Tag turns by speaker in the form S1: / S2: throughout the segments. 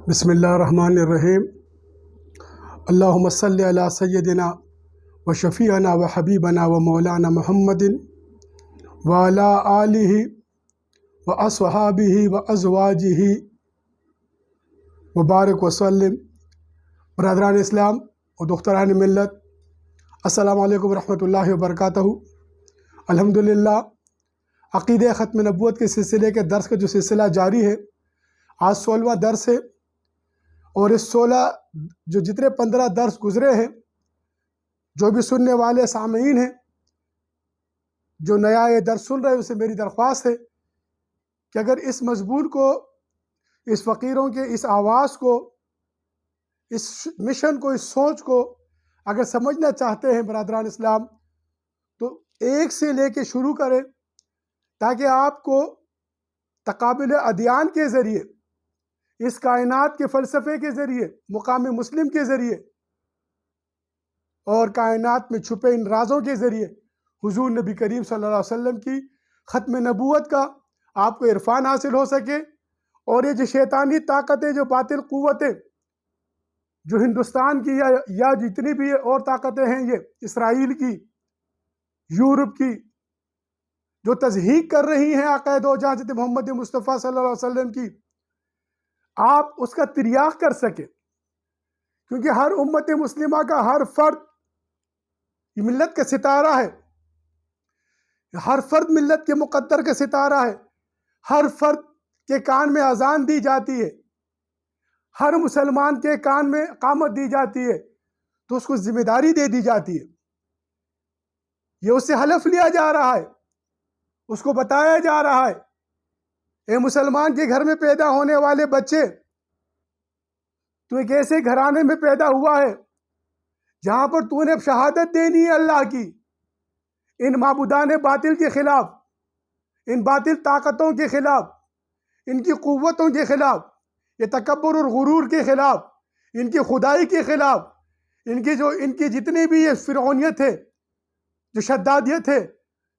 S1: بسم اللہ الرحمن الرحیم۔ اللہم صلی علی سیدنا و شفیعنا و حبیبنا و مولانا محمد وعلی آلہ و اصحابہ و ازواجہ وبارک وسلم۔ برادران اسلام و دختران ملت، السلام علیکم ورحمۃ اللہ وبرکاتہ۔ الحمدللہ عقیدہ ختم نبوت کے سلسلے کے درس کا جو سلسلہ جاری ہے، آج 16واں درس ہے، اور اس 16 15 درس گزرے ہیں، جو بھی سننے والے سامعین ہیں، جو نیا یہ درس سن رہے ہیں، اسے میری درخواست ہے کہ اگر اس مضمون کو، اس فقیروں کے اس آواز کو، اس مشن کو، اس سوچ کو اگر سمجھنا چاہتے ہیں برادران اسلام، تو ایک سے لے کے شروع کریں، تاکہ آپ کو تقابل ادیان کے ذریعے، اس کائنات کے فلسفے کے ذریعے، مقام مسلم کے ذریعے، اور کائنات میں چھپے ان رازوں کے ذریعے حضور نبی کریم صلی اللہ علیہ وسلم کی ختم نبوت کا آپ کو عرفان حاصل ہو سکے، اور یہ جو شیطانی طاقتیں، جو باطل قوتیں، جو ہندوستان کی یا جتنی بھی اور طاقتیں ہیں، یہ اسرائیل کی، یورپ کی، جو تضحیق کر رہی ہیں عقائد و حضرت محمد مصطفیٰ صلی اللہ علیہ وسلم کی، آپ اس کا تریاق کر سکیں، کیونکہ ہر امت مسلمہ کا ہر فرد یہ ملت کا ستارہ ہے، ہر فرد ملت کے مقدر کا ستارہ ہے، ہر فرد کے کان میں اذان دی جاتی ہے، ہر مسلمان کے کان میں اقامت دی جاتی ہے، تو اس کو ذمہ داری دے دی جاتی ہے، یہ اس سے حلف لیا جا رہا ہے، اس کو بتایا جا رہا ہے، اے مسلمان کے گھر میں پیدا ہونے والے بچے، تو ایک ایسے گھرانے میں پیدا ہوا ہے جہاں پر تو نے شہادت دینی ہے اللہ کی، ان معبودان باطل کے خلاف، ان باطل طاقتوں کے خلاف، ان کی قوتوں کے خلاف، یہ تکبر اور غرور کے خلاف، ان کی خدائی کے خلاف، ان کی جتنی بھی یہ فرعونیت ہے، جو شدادیت ہے،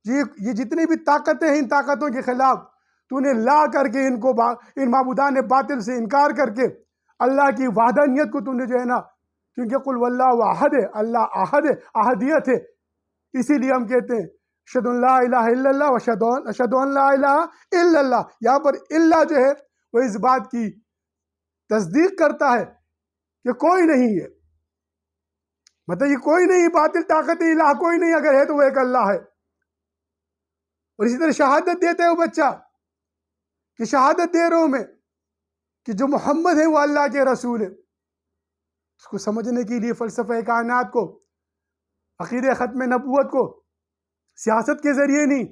S1: یہ جتنی بھی طاقتیں ہیں، ان طاقتوں کے خلاف تو نے لا کر کے ان معبودان باطل سے انکار کر کے اللہ کی وحدانیت کو تو نے جو ہے نا، کیونکہ قل واللہ احد ہے، اللہ احد ہے، احدیت ہے، اسی لیے ہم کہتے ہیں اشہد ان لا الہ الا اللہ اشہد ان لا الہ الا اللہ۔ یہاں پر اللہ جو ہے وہ اس بات کی تصدیق کرتا ہے کہ کوئی نہیں ہے، مطلب یہ کوئی نہیں، باطل طاقت الہ کوئی نہیں، اگر ہے تو وہ ایک اللہ ہے۔ اور اسی طرح شہادت دیتا ہے وہ بچہ کہ شہادت دے رہا ہوں میں کہ جو محمد ہے وہ اللہ کے رسول ہے۔ اس کو سمجھنے کے لیے فلسفہ کائنات کو، عقیدہ ختم نبوت کو سیاست کے ذریعے نہیں،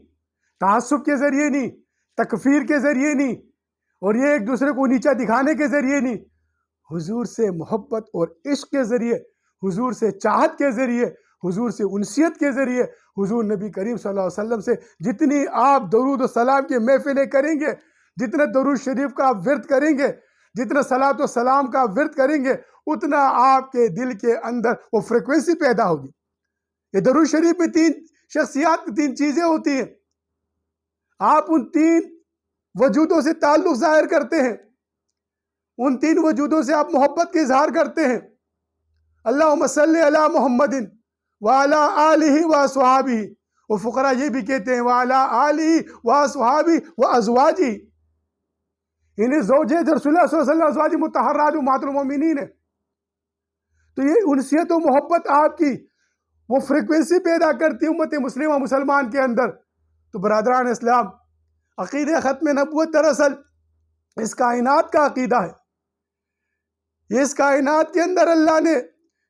S1: تعصب کے ذریعے نہیں، تکفیر کے ذریعے نہیں، اور یہ ایک دوسرے کو نیچا دکھانے کے ذریعے نہیں، حضور سے محبت اور عشق کے ذریعے، حضور سے چاہت کے ذریعے، حضور سے انسیت کے ذریعے، حضور نبی کریم صلی اللہ علیہ وسلم سے جتنی آپ درود و سلام کی محفلیں کریں گے، جتنے درود شریف کا آپ ورد کریں گے، جتنا صلاۃ و سلام کا آپ ورد کریں گے، اتنا آپ کے دل کے اندر وہ فریکوینسی پیدا ہوگی۔ یہ درود شریف میں 3 شخصیات، 3 چیزیں ہوتی ہیں، آپ ان 3 وجودوں سے تعلق ظاہر کرتے ہیں، ان 3 وجودوں سے آپ محبت کے اظہار کرتے ہیں۔ اللہم صلی علی محمد وعلی آلہ واصحابہ، وہ فقراء یہ بھی کہتے ہیں وعلی آلہ واصحابہ وازواجہ، یعنی زوجے رسول اللہ صلی اللہ علیہ وسلم، ازواج مطہرات امہات المومنین ہے۔ تو یہ انسیت و محبت آپ کی وہ فریکوینسی پیدا کرتی ہے امت مسلمہ، مسلمان کے اندر۔ تو برادران اسلام، عقیدہ ختم نبوت دراصل اس کائنات کا عقیدہ ہے۔ یہ اس کائنات کے اندر اللہ نے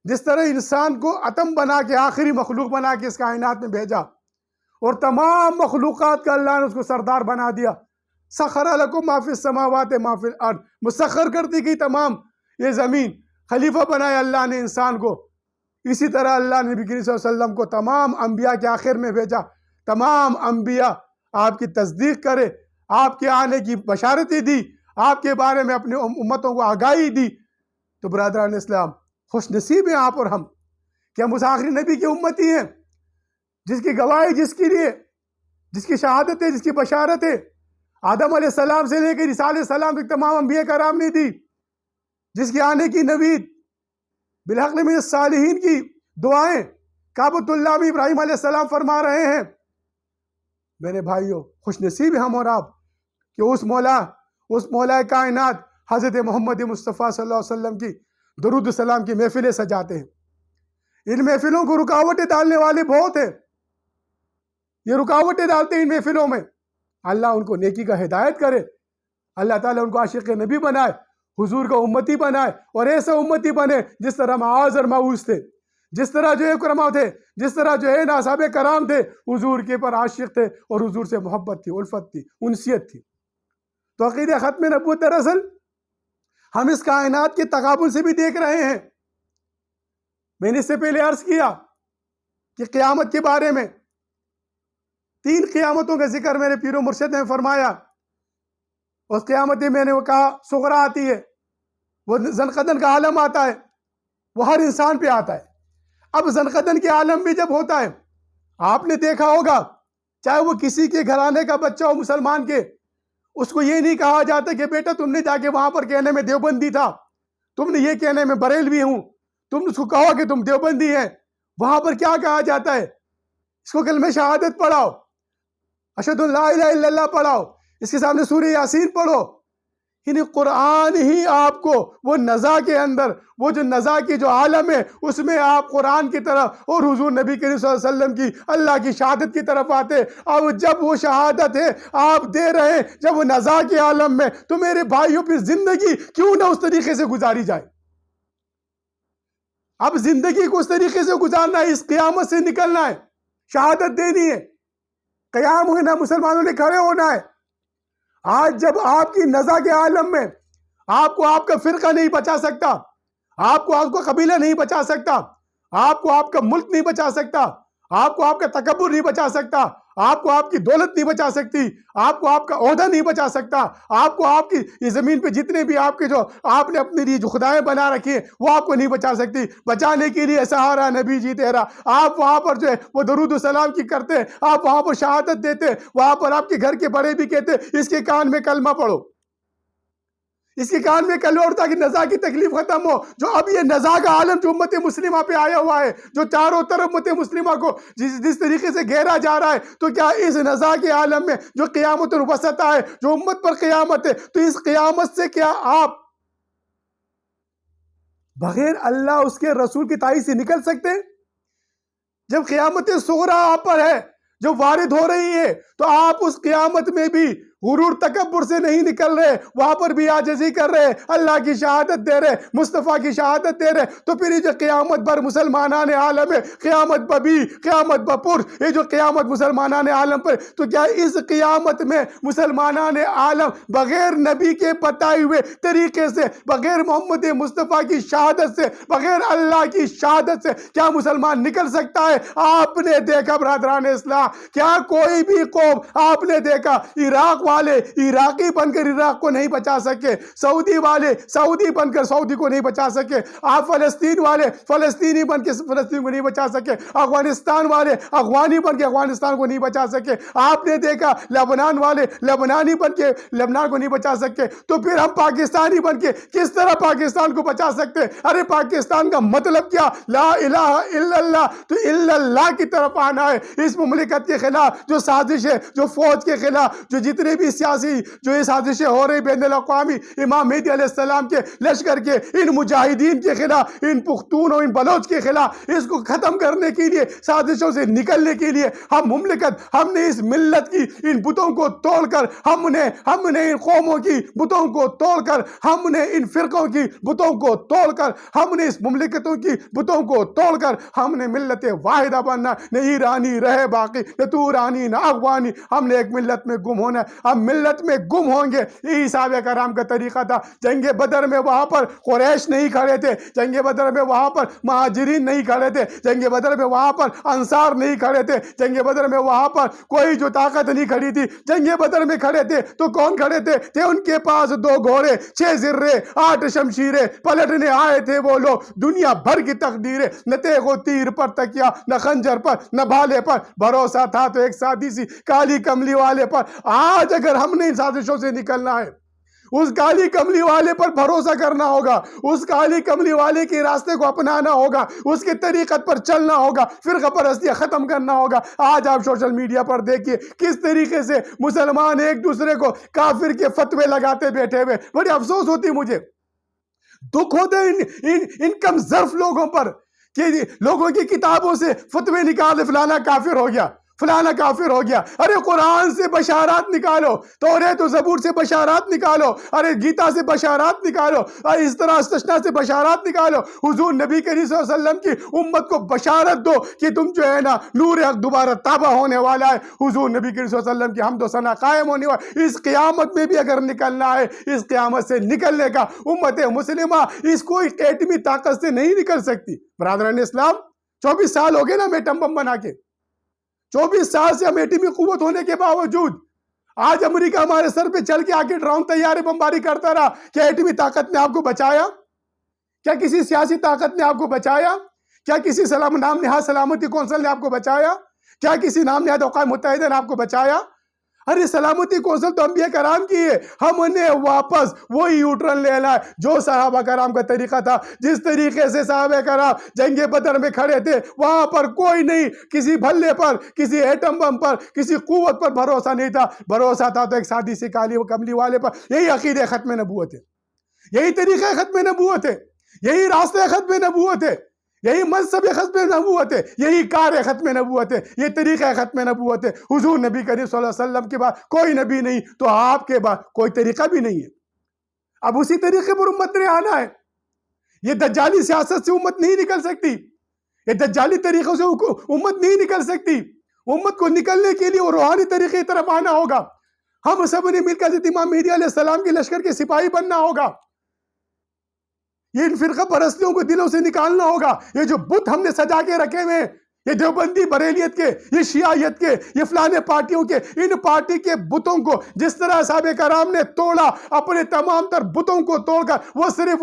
S1: جس طرح انسان کو اتم بنا کے، آخری مخلوق بنا کے اس کائنات میں بھیجا، اور تمام مخلوقات کا اللہ نے اس کو سردار بنا دیا، سخر لکم ما فی السماوات ما فی الارض، مسخر کرتی گئی تمام یہ زمین، خلیفہ بنایا اللہ نے انسان کو۔ اسی طرح اللہ نے نبی کریم صلی اللہ علیہ وسلم کو تمام انبیاء کے آخر میں بھیجا، تمام انبیاء آپ کی تصدیق کرے، آپ کے آنے کی بشارتیں دی، آپ کے بارے میں اپنی امتوں کو آگاہی دی۔ تو برادران اسلام، خوش نصیب ہیں آپ اور ہم کہ ہم اس آخری نبی کی امتی ہیں، جس کی گواہی، جس کے لیے، جس کی شہادت ہے، جس کی بشارت ہے، آدم علیہ السلام سے لے کے عیسیٰ علیہ السلام تک تمام انبیاء کرام نے دی۔ جس کی آنے کی نوید بالحق من الصالحین کی دعائیں کعبۃ اللہ میں ابراہیم علیہ السلام فرما رہے ہیں۔ میرے بھائیوں، خوش نصیب ہم اور آپ کہ اس مولا کائنات حضرت محمد مصطفیٰ صلی اللہ علیہ وسلم کی درود و سلام کی محفلیں سجاتے ہیں۔ ان محفلوں کو رکاوٹیں ڈالنے والے بہت ہیں، یہ رکاوٹیں ڈالتے ہیں ان محفلوں میں۔ اللہ ان کو نیکی کا ہدایت کرے، اللہ تعالیٰ ان کو عاشق نبی بنائے، حضور کا امتی بنائے، اور ایسا امتی بنے جس طرح معاذ اور معوذ تھے، جس طرح جو ہے کرما تھے، جس طرح جو ہے اصحاب کرام تھے، حضور کے پر عاشق تھے اور حضور سے محبت تھی، الفت تھی، انسیت تھی۔ تو عقیدہ ختم نبوت دراصل ہم اس کائنات کے تقابل سے بھی دیکھ رہے ہیں۔ میں نے اس سے پہلے عرض کیا کہ قیامت کے بارے میں 3 قیامتوں کا ذکر میرے پیر و مرشد نے فرمایا۔ اس قیامت میں نے وہ کہا صغرا آتی ہے، وہ ذوالقدن کا عالم آتا ہے، وہ ہر انسان پہ آتا ہے۔ اب ذوالقدن کے عالم بھی جب ہوتا ہے، آپ نے دیکھا ہوگا چاہے وہ کسی کے گھرانے کا بچہ ہو مسلمان کے، اس کو یہ نہیں کہا جاتا کہ بیٹا تم نے جا کے وہاں پر کہنے میں دیوبندی تھا، تم نے یہ کہنے میں بریلوی ہوں، تم اس کو کہو کہ تم دیوبندی ہیں۔ وہاں پر کیا کہا جاتا ہے؟ اس کو کلمہ شہادت پڑھاؤ، اشہد ان لا الہ الا اللہ پڑھاؤ، اس کے سامنے سورہ یاسین پڑھو۔ یعنی قرآن ہی آپ کو وہ نزا کے اندر، وہ جو نزا کی جو عالم ہے، اس میں آپ قرآن کی طرف اور حضور نبی کریم صلی اللہ علیہ وسلم کی اللہ کی شہادت کی طرف آتے۔ اب جب وہ شہادت ہے آپ دے رہے ہیں، جب وہ نزا کے عالم میں، تو میرے بھائیوں پھر زندگی کیوں نہ اس طریقے سے گزاری جائے؟ اب زندگی کو اس طریقے سے گزارنا ہے، اس قیامت سے نکلنا ہے، شہادت دینی ہے، قیام ہونا، مسلمانوں نے کھڑے ہونا ہے۔ آج جب آپ کی نزا کے عالم میں آپ کو آپ کا فرقہ نہیں بچا سکتا، آپ کو آپ کا قبیلہ نہیں بچا سکتا، آپ کو آپ کا ملک نہیں بچا سکتا، آپ کو آپ کا تکبر نہیں بچا سکتا، آپ کو آپ کی دولت نہیں بچا سکتی، آپ کو آپ کا عہدہ نہیں بچا سکتا، آپ کو آپ کی اس زمین پہ جتنے بھی آپ کے جو آپ نے اپنے لیے جو خدائیں بنا رکھی ہیں وہ آپ کو نہیں بچا سکتی۔ بچانے کے لیے سہارا نبی جی تیرا، آپ وہاں پر جو ہے وہ درود و سلام کی کرتے ہیں، آپ وہاں پر شہادت دیتے، وہاں پر آپ کے گھر کے بڑے بھی کہتے اس کے کان میں کلمہ پڑھو، اس کے کان میں کلمہ پڑھو تاکہ نزا کی تکلیف ختم ہو۔ جو اب یہ نزا کا عالم جو امت مسلمہ پہ آیا ہوا ہے، جو چاروں طرف امت مسلمہ کو جس طریقے سے گھیرا جا رہا ہے، تو کیا اس نزا کے عالم میں جو قیامت الوسطی ہے، جو امت پر قیامت ہے، تو اس قیامت سے کیا آپ بغیر اللہ اس کے رسول کی تائید سے نکل سکتے ہیں؟ جب قیامت صغریٰ آپ پر ہے، جو وارد ہو رہی ہے، تو آپ اس قیامت میں بھی غرور تکبر سے نہیں نکل رہے، وہاں پر بھی عاجزی کر رہے، اللہ کی شہادت دے رہے، مصطفیٰ کی شہادت دے رہے، تو پھر یہ جو قیامت پر مسلمانان عالم ہے، قیامت ببی، قیامت بپر، یہ جو قیامت مسلمانان عالم پر، تو کیا اس قیامت میں مسلمانان عالم بغیر نبی کے بتائے ہوئے طریقے سے، بغیر محمد مصطفیٰ کی شہادت سے، بغیر اللہ کی شہادت سے کیا مسلمان نکل سکتا ہے؟ آپ نے دیکھا برادران اسلام، کیا کوئی بھی قوم آپ نے دیکھا عراق والے عراقی بن کر عراق کو نہیں بچا سکے، سعودی والے سعودی بن کر سعودی کو نہیں بچا سکے، آپ فلسطین والے فلسطینی بن کے فلسطین کو نہیں بچا سکے، افغانستان والے افغانی بن کے افغانستان کو نہیں بچا سکے، آپ نے دیکھا لبنان والے لبنانی بن کے لبنان کو نہیں بچا سکے، تو پھر ہم پاکستانی بن کے کس طرح پاکستان کو بچا سکتے؟ ارے پاکستان کا مطلب کیا؟ لا الہ الا اللہ، تو الا اللہ کی طرف آنا ہے۔ اس مملکت کے خلاف جو سازش ہے، جو فوج کے خلاف جو جتنے بھی سیاسی جو یہ سازشیں ہو رہی بین الاقوامی، امام مہدی علیہ السلام کے لشکر کے ان مجاہدین کے خلاف، ان پختون اور ان بلوچ کے خلاف، اس کو ختم کرنے کے لیے، سازشوں سے نکلنے کے لیے ہم مملکت، ہم نے اس ملت کی ان بتوں کو توڑ کر، ہم نے ان قوموں کی بتوں کو توڑ کر، ہم نے ان فرقوں کی بتوں کو توڑ کر، ہم نے اس مملکتوں کی بتوں کو توڑ کر، ہم نے ملت واحدہ بننا، نہ ایرانی رہے باقی، نہ تورانی نہ افغانی، ہم نے ایک ملت میں گم ہونا ہے۔ ہم ملت میں گم ہوں گے، یہی صحابہ کرام کا طریقہ تھا۔ جنگ بدر میں وہاں پر قریش نہیں کھڑے تھے، جنگ بدر میں وہاں پر مہاجرین نہیں کھڑے تھے، جنگ بدر میں وہاں پر انصار نہیں کھڑے تھے، جنگ بدر میں وہاں پر کوئی جو طاقت نہیں کھڑی تھی۔ جنگ بدر میں کھڑے تھے تو کون کھڑے تھے ان کے پاس 2 گھوڑے، 6 زرے، 8 شمشیریں، پلٹنے آئے تھے وہ لوگ، دنیا بھر کی تقدیریں، نہ تیغ و تیر پر تکیا، نہ خنجر پر، نہ بھالے پر بھروسہ تھا تو ایک سادی سی کالی کملی والے پر۔ آج اگر ہم نے ان سازشوں سے نکلنا ہے، اس کالی کملی والے پر بھروسہ کرنا ہوگا، اس کالی کملی والے کے راستے کو اپنانا ہوگا، اس کے طریقت پر چلنا ہوگا، فرقہ پرستیاں ختم کرنا ہوگا۔ آج آپ سوشل میڈیا پر دیکھیے کس طریقے سے مسلمان ایک دوسرے کو کافر کے فتوے لگاتے بیٹھے ہوئے۔ بڑی افسوس ہوتی مجھے، دکھ ہوتے ان کم ظرف لوگوں پر کہ لوگوں کی کتابوں سے فتوے نکالے، فلانا کافر ہو گیا، فلانا کافر ہو گیا۔ ارے قرآن سے بشارات نکالو، توریت و زبور سے بشارات نکالو، ارے گیتا سے بشارات نکالو، اس طرح استثنا سے بشارات نکالو۔ حضور نبی کریم صلی اللہ علیہ وسلم کی امت کو بشارت دو کہ تم جو ہے نا نور حق دوبارہ تابع ہونے والا ہے، حضور نبی کریم صلی اللہ علیہ وسلم کی حمد و ثنا قائم ہونے والا۔ اس قیامت میں بھی اگر نکلنا ہے، اس قیامت سے نکلنے کا امت مسلمہ اس کوئی ایٹمی طاقت سے نہیں نکل سکتی۔ برادران اسلام، 24 سال ہو گئے نا ہم ایٹم بم بنا کے، 24 سال سے ہم ایٹمی قوت ہونے کے باوجود آج امریکہ ہمارے سر پہ چل کے آ کے ڈرون طیارے بمباری کرتا رہا۔ کیا ایٹمی طاقت نے آپ کو بچایا؟ کیا کسی سیاسی طاقت نے آپ کو بچایا؟ کیا کسی نام نہاد سلامتی کونسل نے آپ کو بچایا؟ کیا کسی نام نہاد اقوام متحدہ نے آپ کو بچایا؟ ارے سلامتی کونسل تو انبیاء کرام کی ہے، ہم انہیں واپس وہی یوٹرن لے لائے جو صحابہ کرام کا طریقہ تھا۔ جس طریقے سے صحابہ کرام جنگ بدر میں کھڑے تھے، وہاں پر کوئی نہیں، کسی بھلے پر، کسی ایٹم بم پر، کسی قوت پر بھروسہ نہیں تھا، بھروسہ تھا تو ایک سادی سی کالی و کملی والے پر۔ یہی عقیدہ ختم نبوت ہے، یہی طریقہ ختم نبوت ہے، یہی راستہ ختم نبوت ہے، یہی منصب ختم نبوت ہے، یہی کار ختم نبوت ہے، یہ طریقہ ختم نبوت ہے۔ حضور نبی کریم صلی اللہ علیہ وسلم کے بعد کوئی نبی نہیں تو آپ کے بعد کوئی طریقہ بھی نہیں ہے۔ اب اسی طریقے پر امت نے آنا ہے۔ یہ دجالی سیاست سے امت نہیں نکل سکتی، یہ دجالی طریقوں سے امت نہیں نکل سکتی۔ امت کو نکلنے کے لیے وہ روحانی طریقے کی طرف آنا ہوگا۔ ہم سب نے مل کر امام مہدی علیہ السلام کے لشکر کے سپاہی بننا ہوگا۔ یہ ان فرقہ پرستیوں کو دلوں سے نکالنا ہوگا۔ یہ جو بت ہم نے سجا کے رکھے ہوئے ہیں، یہ دیوبندی بریلیت کے، یہ شیعیت کے، یہ فلانے پارٹیوں کے، ان پارٹی کے بتوں کو جس طرح صحابہ کرام نے توڑا، اپنے تمام تر بتوں کو توڑ کر وہ صرف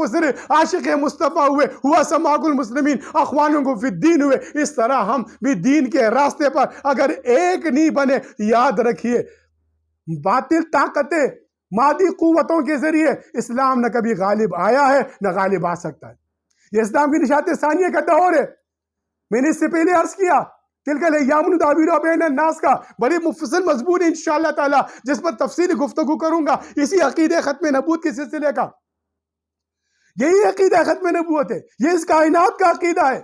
S1: عاشق مصطفیٰ ہوئے، ہوا سماق المسلمین اخوانوں کو فی الدین ہوئے، اس طرح ہم بھی دین کے راستے پر اگر ایک نہیں بنے، یاد رکھیے باطل طاقتیں، مادی قوتوں کے ذریعے اسلام نہ کبھی غالب آیا ہے نہ غالب آ سکتا ہے۔ یہ اسلام کی نشاط ثانیہ کا دور ہے۔ میں نے اس سے پہلے عرض کیا تلک الیام نداولها بین الناس کا بڑی مفصل مضمون ہے انشاءاللہ تعالی، جس پر تفصیلی گفتگو کروں گا اسی عقیدہ ختم نبوت کے سلسلے کا۔ یہی عقیدہ ختم نبوت ہے، یہ اس کائنات کا عقیدہ ہے،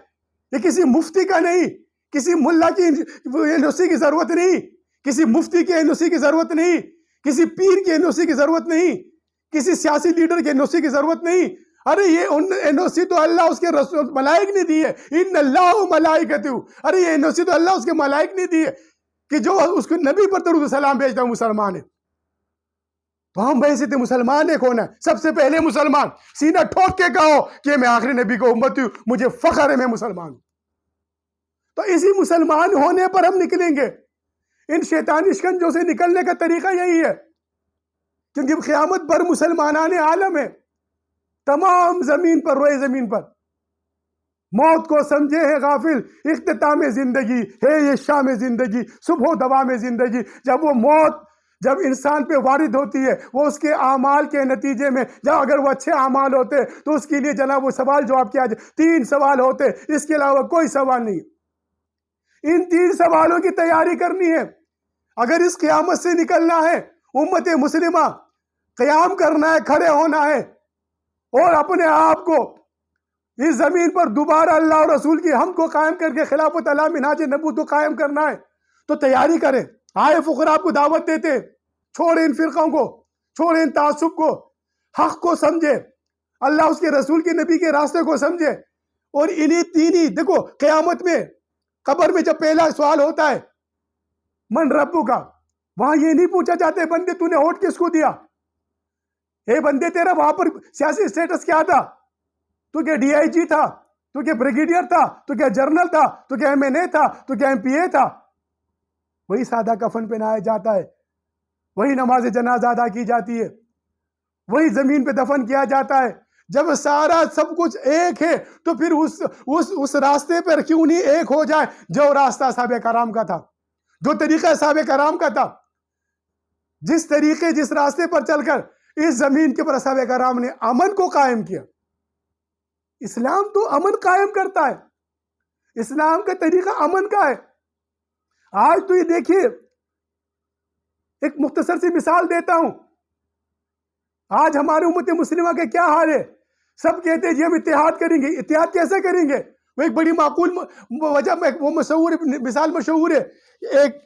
S1: یہ کسی مفتی کا نہیں، کسی ملا کی NOC کی ضرورت نہیں، کسی مفتی کی NOC کی ضرورت نہیں، کسی پیر کی NOC کی ضرورت نہیں، کسی سیاسی لیڈر کی NOC کی ضرورت نہیں۔ ارے یہ NOC تو اللہ اس کے رسول ملائک نے دی ہے، ان اللہ ملائکتہ، ارے یہ NOC تو اللہ اس کے ملائک نے دی ہے کہ جو اس کو نبی پر درود و سلام بھیجتا ہوں مسلمان ہے۔ تو ہم بحیثیت مسلمان ہے کون ہے؟ سب سے پہلے مسلمان، سینہ ٹھوک کے کہو کہ میں آخری نبی کو امتی ہوں، مجھے فخر ہے میں مسلمان ہوں۔ تو اسی مسلمان ہونے پر ہم نکلیں گے۔ ان شیطانی شکنجوں سے نکلنے کا طریقہ یہی ہے، کیونکہ قیامت پر مسلمانان عالم ہے، تمام زمین پر، روئے زمین پر موت کو سمجھے ہے غافل، اختتام زندگی ہے یہ شام زندگی، صبح و دوا میں زندگی۔ جب وہ موت جب انسان پہ وارد ہوتی ہے، وہ اس کے اعمال کے نتیجے میں، جب اگر وہ اچھے اعمال ہوتے تو اس کے لیے جناب وہ سوال جواب کیا جائے، 3 سوال ہوتے، اس کے علاوہ کوئی سوال نہیں۔ ان 3 سوالوں کی تیاری کرنی ہے اگر اس قیامت سے نکلنا ہے۔ امت مسلمہ قیام کرنا ہے، کھڑے ہونا ہے، اور اپنے آپ کو اس زمین پر دوبارہ اللہ اور رسول کی حمد کو قائم کر کے خلافت علی منہاج نبوت کو قائم کرنا ہے۔ تو تیاری کریں، آئے فقراء کو دعوت دیتے، چھوڑیں ان فرقوں کو، چھوڑیں ان تعصب کو، حق کو سمجھے، اللہ اس کے رسول کے نبی کے راستے کو سمجھے، اور انہی تینی دیکھو قیامت میں قبر میں جب پہلا سوال ہوتا ہے من ربو کا، وہاں یہ نہیں پوچھا جاتا بندے تو نے ووٹ کس کو دیا، اے بندے تیرا وہاں پر سیاسی سٹیٹس کیا تھا، تو کیا DIG تھا، تو کیا بریگیڈیئر تھا، تو کیا جرنل تھا، تو کیا MNA تھا، تو کیا MPA تھا۔ وہی سادہ کفن پہنایا جاتا ہے، وہی نماز جنازہ ادا کی جاتی ہے، وہی زمین پہ دفن کیا جاتا ہے۔ جب سارا سب کچھ ایک ہے تو پھر اس راستے پر کیوں نہیں ایک ہو جائے جو راستہ صحابہ کرام کا تھا، جو طریقہ صحابہ کرام کا تھا، جس راستے پر چل کر اس زمین کے پر صحابہ کرام نے امن کو قائم کیا. اسلام تو امن قائم کرتا ہے. اسلام کا طریقہ امن کا ہے. آج تو یہ دیکھیے, ایک مختصر سی مثال دیتا ہوں. آج ہماری امت مسلمہ کا کیا حال ہے؟ سب کہتے ہیں جی ہم اتحاد کریں گے. اتحاد کیسے کریں گے؟ وہ ایک بڑی معقول وجہ میں وہ مثال مشہور ہے. ایک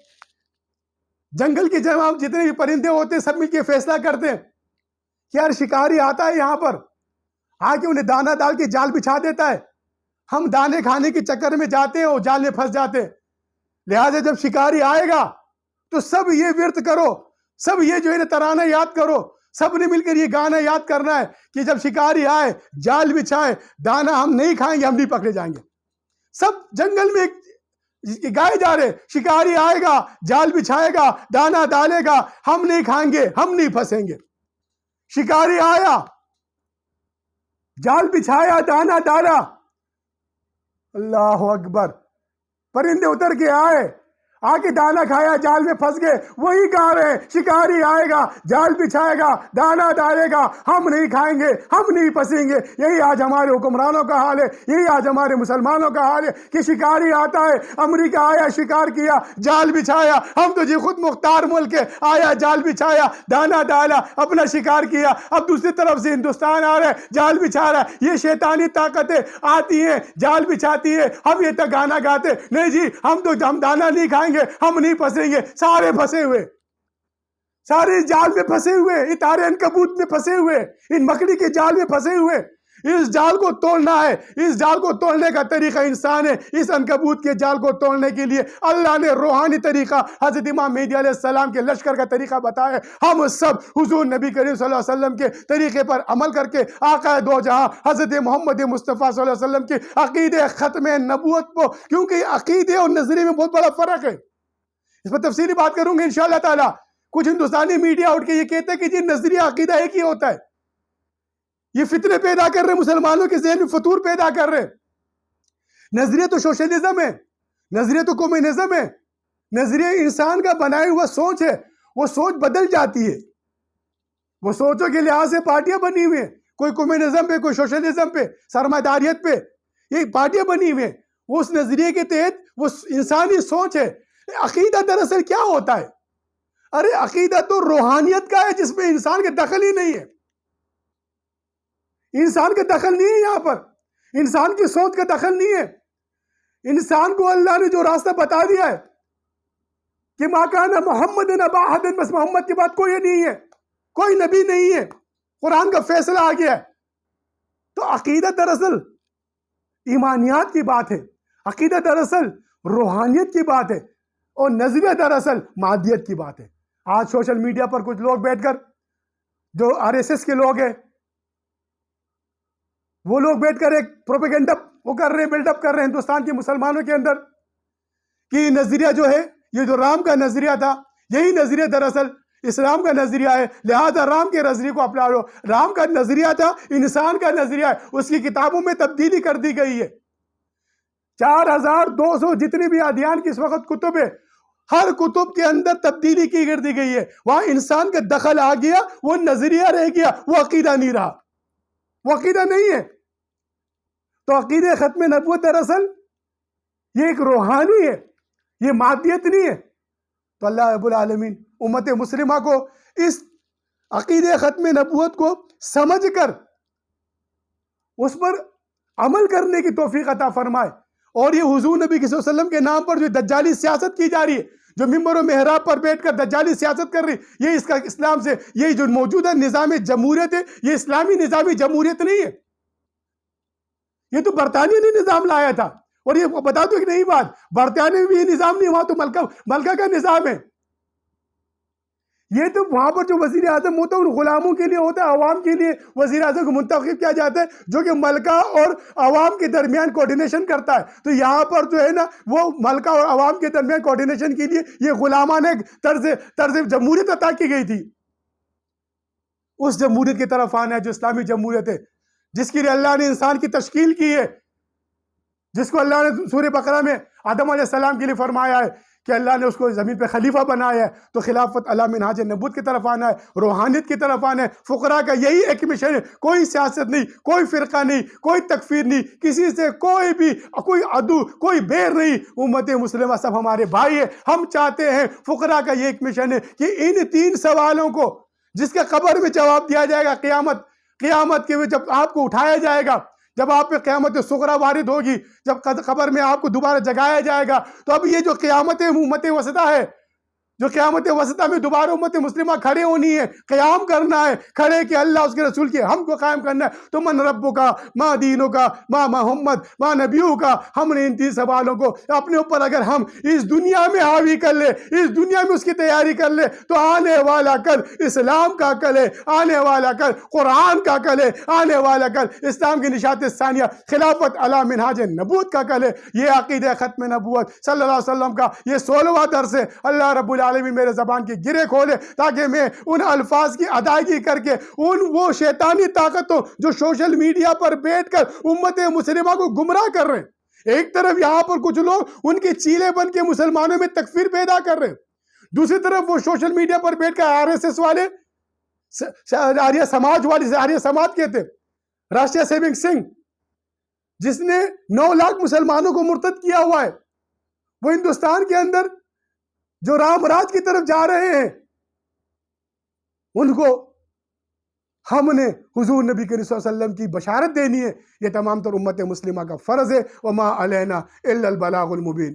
S1: جنگل کے جتنے بھی پرندے ہوتے ہیں سب مل کے فیصلہ کرتے ہیں کہ یار شکاری آتا ہے یہاں پر, آ کے انہیں دانہ ڈال کے جال بچھا دیتا ہے. ہم دانے کھانے کے چکر میں جاتے ہیں اور جال میں پھنس جاتے ہیں. لہٰذا جب شکاری آئے گا تو سب یہ ورت کرو, سب یہ جو ہے ترانہ یاد کرو, سب نے مل کر یہ گانا یاد کرنا ہے کہ جب شکاری آئے جال بچھائے, دانا ہم نہیں کھائیں گے, ہم نہیں پکڑے جائیں گے. سب جنگل میں گائے جا رہے, شکاری آئے گا, جال بچھائے گا, دانا ڈالے گا, ہم نہیں کھائیں گے, ہم نہیں پھنسیں گے. شکاری آیا, جال بچھایا, دانا ڈالا, اللہ اکبر, پرندے اتر کے آئے, آ کے دانا کھایا, جال میں پھنس گئے. وہی گا رہے شکاری آئے گا, جال بچھائے گا, دانا ڈالے گا, ہم نہیں کھائیں گے, ہم نہیں پھنسیں گے. یہی آج ہمارے حکمرانوں کا حال ہے, یہی آج ہمارے مسلمانوں کا حال ہے کہ شکاری آتا ہے, امریکہ آیا, شکار کیا, جال بچھایا, ہم تو جی خود مختار ملک ہے, آیا, جال بچھایا, دانا ڈالا, اپنا شکار کیا. اب دوسری طرف سے ہندوستان آ رہا ہے, جال بچھا رہا ہے. یہ شیطانی طاقتیں آتی ہیں, جال بچھاتی ہے, ہم یہ تک گانا گاتے, نہیں جی ہم دانا نہیں کھائیں گے, ہم نہیں پھنسیں گے. سارے پھنسے ہوئے, سارے جال میں پھنسے ہوئے, اتارے عنکبوت میں پھنسے ہوئے, ان مکڑی کے جال میں پھنسے ہوئے. اس جال کو توڑنا ہے. اس جال کو توڑنے کا طریقہ انسان ہے. اس عنکبوت کے جال کو توڑنے کے لیے اللہ نے روحانی طریقہ حضرت امام مہدی علیہ السلام کے لشکر کا طریقہ بتایا. ہم سب حضور نبی کریم صلی اللہ علیہ وسلم کے طریقے پر عمل کر کے آقا دو جہاں حضرت محمد مصطفیٰ صلی اللہ علیہ وسلم کے عقیدے ختم نبوت کو, کیونکہ عقیدے اور نظریے میں بہت بڑا فرق ہے, اس پر تفصیلی بات کروں گے انشاءاللہ تعالی. کچھ ہندوستانی میڈیا اٹھ کے یہ کہتے ہیں کہ جی نظریہ عقیدہ ایک ہی ہوتا ہے. یہ فتنے پیدا کر رہے, مسلمانوں کے ذہن میں فطور پیدا کر رہے. نظریہ تو سوشلزم ہے, نظریہ تو کمیونزم ہے, نظریہ انسان کا بنایا ہوا سوچ ہے. وہ سوچ بدل جاتی ہے, وہ سوچوں کے لحاظ سے پارٹیاں بنی ہوئی ہیں, کوئی کمیونزم پہ, کوئی سوشلزم پہ, سرمایہ داریت پہ, یہ پارٹیاں بنی ہوئی ہیں. وہ اس نظریے کے تحت وہ انسانی سوچ ہے. عقیدہ دراصل کیا ہوتا ہے؟ ارے عقیدہ تو روحانیت کا ہے جس میں انسان کے دخل ہی نہیں ہے. انسان کا دخل نہیں ہے یہاں پر, انسان کی سوچ کا دخل نہیں ہے. انسان کو اللہ نے جو راستہ بتا دیا ہے کہ ما کان محمد ابا احد, بس محمد کے بعد کوئی نہیں ہے, کوئی نبی نہیں ہے, قرآن کا فیصلہ آ گیا ہے. تو عقیدہ دراصل ایمانیات کی بات ہے, عقیدہ دراصل روحانیت کی بات ہے, اور نظریہ دراصل مادیت کی بات ہے. آج سوشل میڈیا پر کچھ لوگ بیٹھ کر, جو RSS کے لوگ ہیں, وہ لوگ بیٹھ کر ایک پروپیگنڈا وہ کر رہے ہیں, بلڈ اپ کر رہے ہیں ہندوستان کے مسلمانوں کے اندر کہ یہ نظریہ جو ہے, یہ جو رام کا نظریہ تھا, یہی نظریہ دراصل اسلام کا نظریہ ہے, لہذا رام کے نظریے کو اپنا لو. رام کا نظریہ تھا, انسان کا نظریہ ہے, اس کی کتابوں میں تبدیلی کر دی گئی ہے. 4200 جتنی بھی ادیان کی اس وقت کتب ہے, ہر کتب کے اندر تبدیلی کی کر دی گئی ہے. وہاں انسان کا دخل آ گیا, وہ نظریہ رہ گیا, وہ عقیدہ نہیں رہا, وہ عقیدہ نہیں ہے. تو عقیدہ ختم نبوت دراصل یہ ایک روحانی ہے, یہ مادیت نہیں ہے. تو اللہ رب العالمین امت مسلمہ کو اس عقیدہ ختم نبوت کو سمجھ کر اس پر عمل کرنے کی توفیق عطا فرمائے. اور یہ حضور نبی صلی اللہ علیہ وسلم کے نام پر جو دجالی سیاست کی جا رہی ہے, جو ممبر و محراب پر بیٹھ کر دجالی سیاست کر رہی, یہ اس کا اسلام سے, یہ جو موجودہ نظام جمہوریت ہے, یہ اسلامی نظام جمہوریت نہیں ہے. یہ تو برطانیہ نے نظام لایا تھا. اور یہ بتا دو ایک نئی بات, برطانیہ میں بھی یہ نظام نہیں, وہاں تو ملکہ کا نظام ہے. یہ تو وہاں پر جو وزیر اعظم ہوتا ہے ان غلاموں کے لیے ہوتا ہے, عوام کے لیے وزیر اعظم کو منتخب کیا جاتا ہے, جو کہ ملکہ اور عوام کے درمیان کوارڈینیشن کرتا ہے. تو یہاں پر جو ہے نا, وہ ملکہ اور عوام کے درمیان کوارڈینیشن کے لیے یہ غلامانہ طرز جمہوریت عطا کی گئی تھی. اس جمہوریت کی طرف آنا ہے جو اسلامی جمہوریت ہے, جس کے لیے اللہ نے انسان کی تشکیل کی ہے, جس کو اللہ نے سورہ بقرہ میں آدم علیہ السلام کے لیے فرمایا ہے کہ اللہ نے اس کو زمین پہ خلیفہ بنایا ہے، تو خلافت علی منہاج نبوت کی طرف آنا ہے، روحانیت کی طرف آنا ہے۔ فقراء کا یہی ایک مشن ہے، کوئی سیاست نہیں، کوئی فرقہ نہیں، کوئی تکفیر نہیں، کسی سے کوئی عدو، کوئی بیر نہیں، امت مسلمہ سب ہمارے بھائی ہیں۔ ہم چاہتے ہیں، فقراء کا یہ ایک مشن ہے کہ ان 3 سوالوں کو جس کے قبر میں جواب دیا جائے گا، قیامت کے جب آپ کو اٹھایا جائے گا، جب آپ پہ قیامت صغریٰ وارد ہوگی، جب قبر میں آپ کو دوبارہ جگایا جائے گا، تو اب یہ جو قیامت امت وسطیٰ ہے، جو قیامت وسطیٰ میں دوبارہ امت مسلمہ کھڑے ہونی ہے، قیام کرنا ہے، کھڑے کہ اللہ اس کے رسول کے ہم کو قائم کرنا ہے، تو من ربو کا، ما دینوں کا، ما محمد، ما نبیوں کا۔ ہم نے ان 3 سوالوں کو اپنے اوپر اگر ہم اس دنیا میں حاوی کر لے، اس دنیا میں اس کی تیاری کر لے، تو آنے والا کل اسلام کا کل ہے، آنے والا کل قرآن کا کل ہے، آنے والا کل اسلام کی نشاط ثانیہ خلافت علی منہاج نبوت کا کل ہے۔ یہ عقیدہ ختم نبوت صلی اللہ علیہ وسلم کا یہ 16واں درس ہے۔ اللہ رب العالمین میرے زبان کی گرے کھولے تاکہ میں ان الفاظ کی ادائیگی کر کے وہ شیطانی طاقتوں جو سوشل میڈیا پر بیٹھ کر امت مسلمہ کو گمراہ کر رہے ہیں، ایک طرف یہاں پر کچھ لوگ ان کے چیلے بن کے مسلمانوں میں تکفیر پیدا کر رہے ہیں، دوسری طرف وہ سوشل میڈیا پر بیٹھ کر RSS والے، آریہ سماج والے، آریہ سماج کہتے ہیں، راشٹریہ سیونگ سنگھ، جس نے 9 لاکھ مسلمانوں کو مرتد کیا ہوا ہے، وہ ہندوستان کے اندر جو رام راج کی طرف جا رہے ہیں، ان کو ہم نے حضور نبی کریم صلی اللہ علیہ وسلم کی بشارت دینی ہے۔ یہ تمام تر امت مسلمہ کا فرض ہے۔ وما علینا الا البلاغ المبین۔